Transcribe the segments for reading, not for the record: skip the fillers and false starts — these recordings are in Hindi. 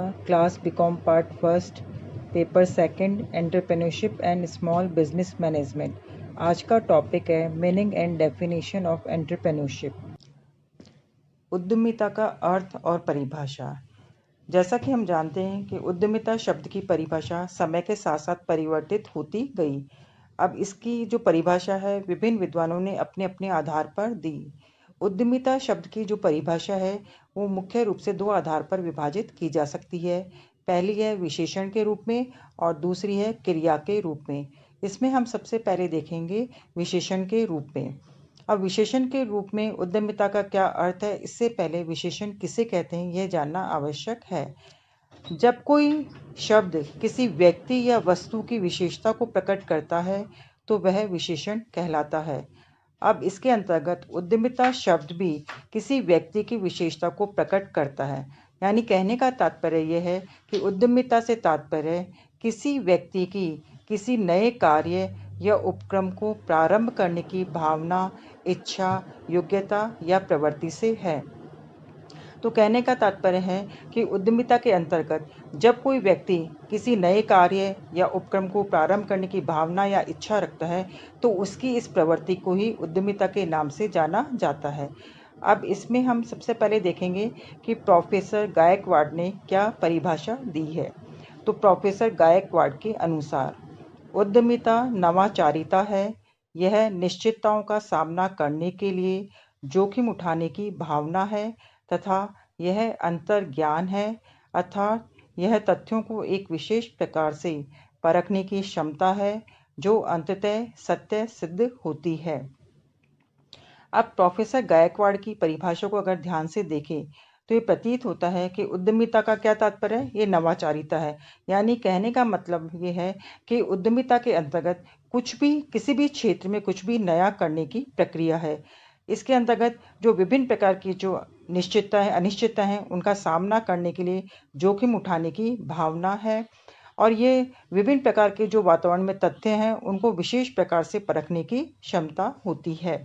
Class BCom part first paper second entrepreneurship and small business management. आज का टॉपिक है meaning and definition of entrepreneurship. उद्यमिता का अर्थ और परिभाषा। जैसा कि हम जानते हैं कि उद्यमिता शब्द की परिभाषा समय के साथ साथ परिवर्तित होती गई। अब इसकी जो परिभाषा है विभिन्न विद्वानों ने अपने अपने आधार पर दी। उद्यमिता शब्द की जो परिभाषा है वो मुख्य रूप से दो आधार पर विभाजित की जा सकती है। पहली है विशेषण के रूप में और दूसरी है क्रिया के रूप में। इसमें हम सबसे पहले देखेंगे विशेषण के रूप में। अब विशेषण के रूप में उद्यमिता का क्या अर्थ है, इससे पहले विशेषण किसे कहते हैं यह जानना आवश्यक है। जब कोई शब्द किसी व्यक्ति या वस्तु की विशेषता को प्रकट करता है तो वह विशेषण कहलाता है। अब इसके अंतर्गत उद्यमिता शब्द भी किसी व्यक्ति की विशेषता को प्रकट करता है। यानी कहने का तात्पर्य यह है कि उद्यमिता से तात्पर्य किसी व्यक्ति की किसी नए कार्य या उपक्रम को प्रारंभ करने की भावना, इच्छा, योग्यता या प्रवृत्ति से है। तो कहने का तात्पर्य है कि उद्यमिता के अंतर्गत जब कोई व्यक्ति किसी नए कार्य या उपक्रम को प्रारंभ करने की भावना या इच्छा रखता है तो उसकी इस प्रवृत्ति को ही उद्यमिता के नाम से जाना जाता है। अब इसमें हम सबसे पहले देखेंगे कि प्रोफेसर गायकवाड़ ने क्या परिभाषा दी है। तो प्रोफेसर गायकवाड़ के अनुसार उद्यमिता नवाचारिता है। यह निश्चितताओं का सामना करने के लिए जोखिम उठाने की भावना है तथा यह अंतर्ज्ञान है, अर्थात यह तथ्यों को एक विशेष प्रकार से परखने की क्षमता है जो अंततः सत्य सिद्ध होती है। अब प्रोफेसर गायकवाड़ की परिभाषा को अगर ध्यान से देखें तो ये प्रतीत होता है कि उद्यमिता का क्या तात्पर्य है, ये नवाचारिता है। यानी कहने का मतलब ये है कि उद्यमिता के अंतर्गत कुछ भी किसी भी क्षेत्र में कुछ भी नया करने की प्रक्रिया है। इसके अंतर्गत जो विभिन्न प्रकार की जो निश्चितता है अनिश्चितता है उनका सामना करने के लिए जोखिम उठाने की भावना है और ये विभिन्न प्रकार के जो वातावरण में तथ्य हैं उनको विशेष प्रकार से परखने की क्षमता होती है।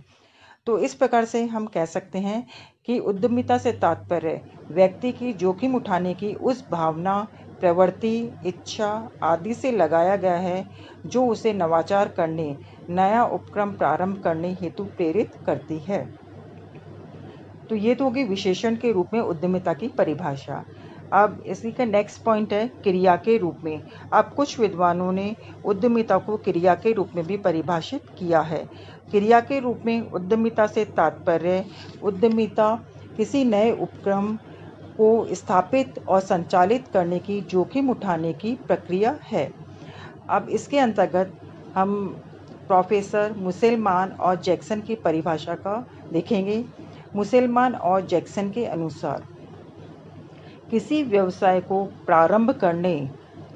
तो इस प्रकार से हम कह सकते हैं कि उद्यमिता से तात्पर्य व्यक्ति की जोखिम उठाने की उस भावना, प्रवृत्ति, इच्छा आदि से लगाया गया है जो उसे नवाचार करने, नया उपक्रम प्रारंभ करने हेतु प्रेरित करती है। तो ये तो होगी विशेषण के रूप में उद्यमिता की परिभाषा। अब इसी का नेक्स्ट पॉइंट है क्रिया के रूप में। अब कुछ विद्वानों ने उद्यमिता को क्रिया के रूप में भी परिभाषित किया है। क्रिया के रूप में उद्यमिता से तात्पर्य उद्यमिता किसी नए उपक्रम को स्थापित और संचालित करने की जोखिम उठाने की प्रक्रिया है। अब इसके अंतर्गत हम प्रोफेसर मुसेलमान और जैक्सन की परिभाषा का देखेंगे। मुसेलमान और जैक्सन के अनुसार किसी व्यवसाय को प्रारंभ करने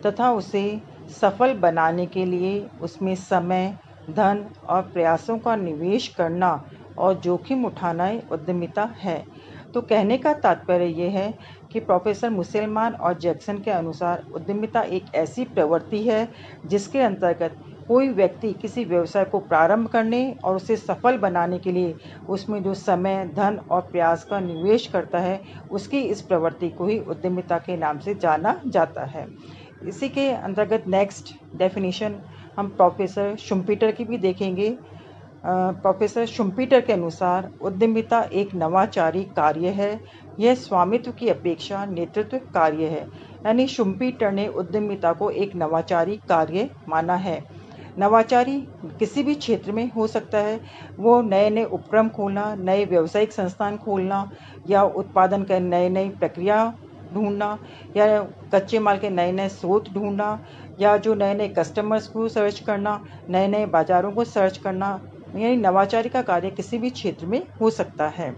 तथा उसे सफल बनाने के लिए उसमें समय, धन और प्रयासों का निवेश करना और जोखिम उठाना उद्यमिता है। तो कहने का तात्पर्य यह है कि प्रोफेसर मुसेलमान और जैक्सन के अनुसार उद्यमिता एक ऐसी प्रवृत्ति है जिसके अंतर्गत कोई व्यक्ति किसी व्यवसाय को प्रारंभ करने और उसे सफल बनाने के लिए उसमें जो समय, धन और प्रयास का निवेश करता है उसकी इस प्रवृत्ति को ही उद्यमिता के नाम से जाना जाता है। इसी के अंतर्गत नेक्स्ट डेफिनेशन हम प्रोफेसर शुम्पीटर की भी देखेंगे। प्रोफेसर शुम्पीटर के अनुसार उद्यमिता एक नवाचारी कार्य है। यह स्वामित्व की अपेक्षा नेतृत्व कार्य है। यानी शुम्पीटर ने उद्यमिता को एक नवाचारी कार्य माना है। नवाचारी किसी भी क्षेत्र में हो सकता है, वो नए नए उपक्रम खोलना, नए व्यावसायिक संस्थान खोलना या उत्पादन का नई नई प्रक्रिया ढूंढना या कच्चे माल के नए नए स्रोत ढूंढना या जो नए नए कस्टमर्स को सर्च करना, नए नए बाज़ारों को सर्च करना, यानी नवाचारी का कार्य किसी भी क्षेत्र में हो सकता है।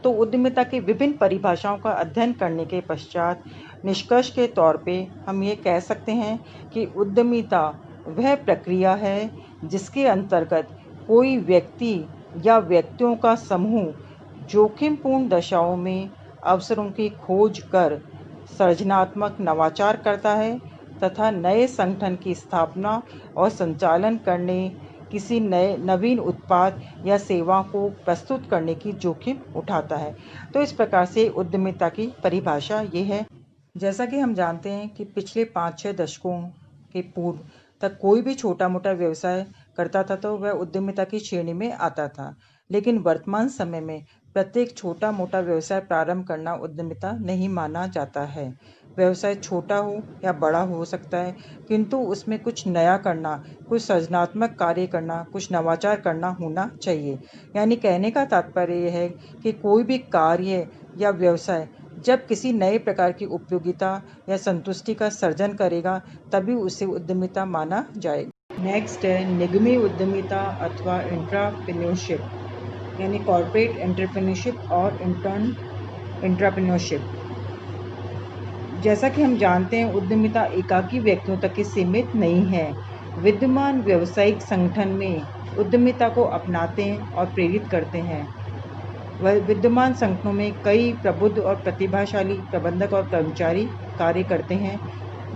तो उद्यमिता की विभिन्न परिभाषाओं का अध्ययन करने के पश्चात निष्कर्ष के तौर पे हम ये कह सकते हैं कि उद्यमिता वह प्रक्रिया है जिसके अंतर्गत कोई व्यक्ति या व्यक्तियों का समूह जोखिमपूर्ण दशाओं में अवसरों की खोज कर सृजनात्मक नवाचार करता है तथा नए संगठन की स्थापना और संचालन करने, किसी नए नवीन उत्पाद या सेवा को प्रस्तुत करने की जोखिम उठाता है। तो इस प्रकार से उद्यमिता की परिभाषा ये है। जैसा कि हम जानते हैं कि पिछले 5-6 दशकों के पूर्व तक कोई भी छोटा मोटा व्यवसाय करता था तो वह उद्यमिता की श्रेणी में आता था, लेकिन वर्तमान समय में प्रत्येक छोटा मोटा व्यवसाय प्रारंभ करना उद्यमिता नहीं माना जाता है। व्यवसाय छोटा हो या बड़ा हो सकता है, किंतु उसमें कुछ नया करना, कुछ सृजनात्मक कार्य करना, कुछ नवाचार करना होना चाहिए। यानी कहने का तात्पर्य यह है कि कोई भी कार्य या व्यवसाय जब किसी नए प्रकार की उपयोगिता या संतुष्टि का सर्जन करेगा, तभी उसे उद्यमिता माना जाएगा। नेक्स्ट है निगमी उद्यमिता अथवा इंट्राप्रेन्योरशिप, यानी कॉर्पोरेट एंटरप्रेन्योरशिप और इंटर्न इंट्राप्रेन्योरशिप। जैसा कि हम जानते हैं, उद्यमिता एकाकी व्यक्तियों तक ही सीमित नहीं है। विद्यमान व्यावसायिक संगठन में उद्यमिता को अपनाते हैं और प्रेरित करते हैं। विद्यमान संगठनों में कई प्रबुद्ध और प्रतिभाशाली प्रबंधक और कर्मचारी कार्य करते हैं।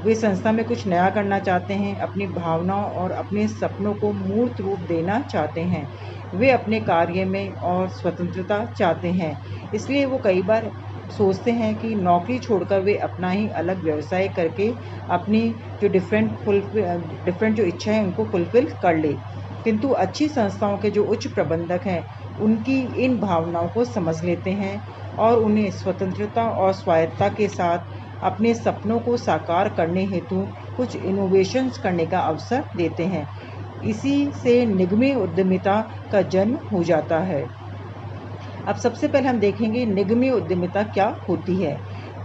वे संस्था में कुछ नया करना चाहते हैं, अपनी भावनाओं और अपने सपनों को मूर्त रूप देना चाहते हैं। वे अपने कार्य में और स्वतंत्रता चाहते हैं, इसलिए वो कई बार सोचते हैं कि नौकरी छोड़कर वे अपना ही अलग व्यवसाय करके अपनी जो डिफरेंट जो इच्छाएं उनको फुलफिल कर ले। किंतु अच्छी संस्थाओं के जो उच्च प्रबंधक हैं, उनकी इन भावनाओं को समझ लेते हैं और उन्हें स्वतंत्रता और स्वायत्तता के साथ अपने सपनों को साकार करने हेतु कुछ इनोवेशंस करने का अवसर देते हैं। इसी से निगमी उद्यमिता का जन्म हो जाता है। अब सबसे पहले हम देखेंगे निगमी उद्यमिता क्या होती है।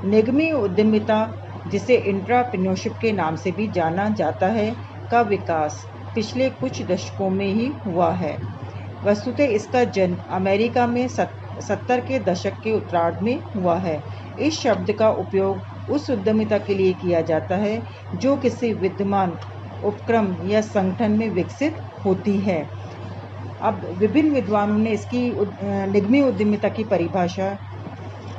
निगमी उद्यमिता, जिसे इंट्राप्रेन्योरशिप के नाम से भी जाना जाता है, का विकास पिछले कुछ दशकों में ही हुआ है। वस्तुतः इसका जन्म अमेरिका में 70 के दशक के उत्तरार्ध में हुआ है। इस शब्द का उपयोग उस उद्यमिता के लिए किया जाता है जो किसी विद्यमान उपक्रम या संगठन में विकसित होती है। अब विभिन्न विद्वानों ने इसकी निगमी उद्यमिता की परिभाषा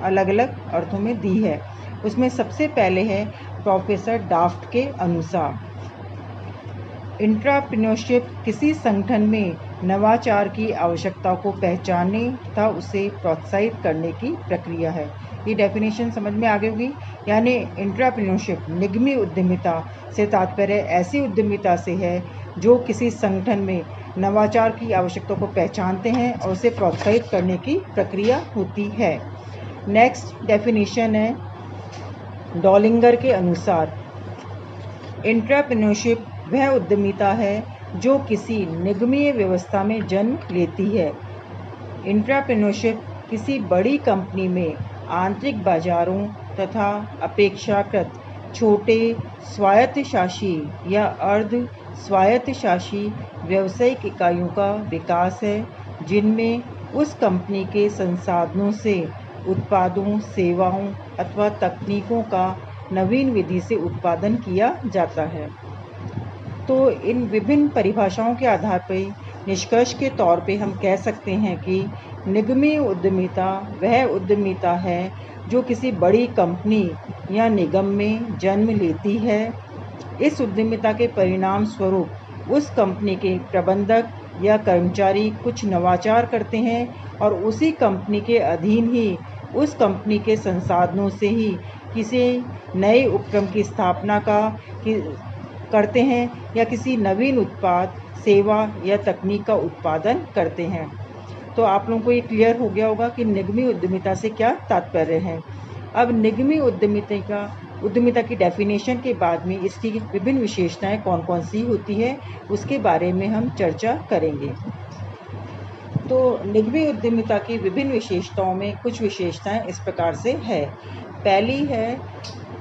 अलग अलग अर्थों में दी है। उसमें सबसे पहले है प्रोफेसर डाफ्ट के अनुसार, इंट्राप्रेन्योरशिप किसी संगठन में नवाचार की आवश्यकता को पहचानने तथा उसे प्रोत्साहित करने की प्रक्रिया है। ये डेफिनेशन समझ में आ गई होगी। यानी इंट्राप्रेन्योरशिप, निगमी उद्यमिता से तात्पर्य ऐसी उद्यमिता से है जो किसी संगठन में नवाचार की आवश्यकता को पहचानते हैं और उसे प्रोत्साहित करने की प्रक्रिया होती है। नेक्स्ट डेफिनेशन है डॉलिंगर के अनुसार, इंट्राप्रेन्योरशिप वह उद्यमिता है जो किसी निगमीय व्यवस्था में जन्म लेती है। इंट्राप्रेन्योरशिप किसी बड़ी कंपनी में आंतरिक बाजारों तथा अपेक्षाकृत छोटे स्वायत्तशासी या अर्ध स्वायत्तशासी व्यावसायिक इकाइयों का विकास है, जिनमें उस कंपनी के संसाधनों से उत्पादों, सेवाओं अथवा तकनीकों का नवीन विधि से उत्पादन किया जाता है। तो इन विभिन्न परिभाषाओं के आधार पर निष्कर्ष के तौर पे हम कह सकते हैं कि निगमी उद्यमिता वह उद्यमिता है जो किसी बड़ी कंपनी या निगम में जन्म लेती है। इस उद्यमिता के परिणाम स्वरूप उस कंपनी के प्रबंधक या कर्मचारी कुछ नवाचार करते हैं और उसी कंपनी के अधीन ही उस कंपनी के संसाधनों से ही किसी नए उपक्रम की स्थापना करते हैं या किसी नवीन उत्पाद, सेवा या तकनीक का उत्पादन करते हैं। तो आप लोगों को ये क्लियर हो गया होगा कि निगमी उद्यमिता से क्या तात्पर्य है। अब निगमी उद्यमिता की डेफिनेशन के बाद में इसकी विभिन्न विशेषताएं कौन कौन सी होती है उसके बारे में हम चर्चा करेंगे। तो निगमी उद्यमिता की विभिन्न विशेषताओं में कुछ विशेषताएं इस प्रकार से है। पहली है,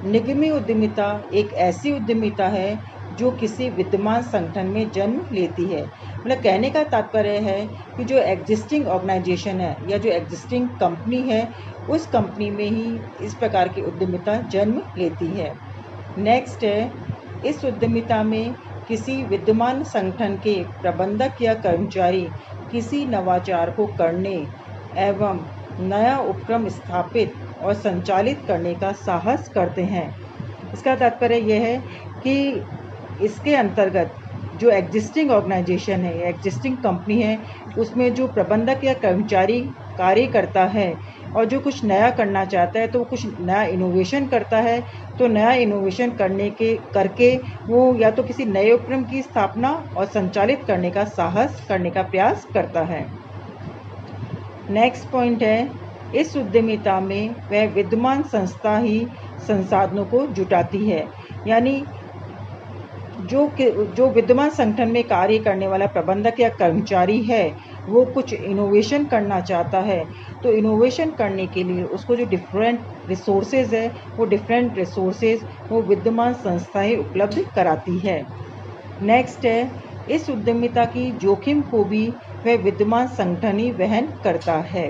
निगमी उद्यमिता एक ऐसी उद्यमिता है जो किसी विद्यमान संगठन में जन्म लेती है। मतलब कहने का तात्पर्य है कि जो एग्जिस्टिंग ऑर्गेनाइजेशन है या जो एग्जिस्टिंग कंपनी है, उस कंपनी में ही इस प्रकार की उद्यमिता जन्म लेती है। नेक्स्ट है, इस उद्यमिता में किसी विद्यमान संगठन के प्रबंधक या कर्मचारी किसी नवाचार को करने एवं नया उपक्रम स्थापित और संचालित करने का साहस करते हैं। इसका तात्पर्य यह है कि इसके अंतर्गत जो एग्जिस्टिंग ऑर्गेनाइजेशन है या एग्जिस्टिंग कंपनी है, उसमें जो प्रबंधक या कर्मचारी कार्य करता है, और जो कुछ नया करना चाहता है तो वो कुछ नया इनोवेशन करता है। तो नया इनोवेशन करके वो या तो किसी नए उपक्रम की स्थापना और संचालित करने का साहस करने का प्रयास करता है। नेक्स्ट पॉइंट है, इस उद्यमिता में वह विद्यमान संस्था ही संसाधनों को जुटाती है। यानी जो विद्यमान संगठन में कार्य करने वाला प्रबंधक या कर्मचारी है, वो कुछ इनोवेशन करना चाहता है, तो इनोवेशन करने के लिए उसको जो डिफरेंट रिसोर्सेज है, वो डिफरेंट रिसोर्सेज वो विद्यमान संस्थाएं उपलब्ध कराती है। नेक्स्ट है, इस उद्यमिता की जोखिम को भी वह विद्यमान संगठन ही वहन करता है।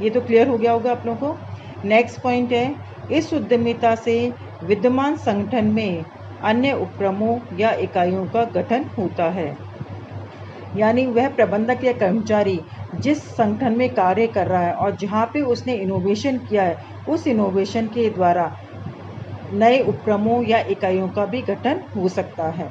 ये तो क्लियर हो गया होगा आप लोगों को। नेक्स्ट पॉइंट है, इस उद्यमिता से विद्यमान संगठन में अन्य उपक्रमों या इकाइयों का गठन होता है। यानी वह प्रबंधक या कर्मचारी जिस संगठन में कार्य कर रहा है और जहाँ पे उसने इनोवेशन किया है, उस इनोवेशन के द्वारा नए उपक्रमों या इकाइयों का भी गठन हो सकता है।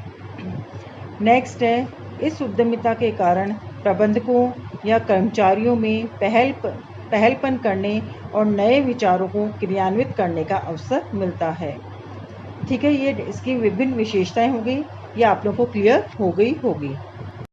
नेक्स्ट है, इस उद्यमिता के कारण प्रबंधकों या कर्मचारियों में पहलपन करने और नए विचारों को क्रियान्वित करने का अवसर मिलता है। ठीक है, ये इसकी विभिन्न विशेषताएं हो गई, ये आप लोगों को क्लियर हो गई होगी।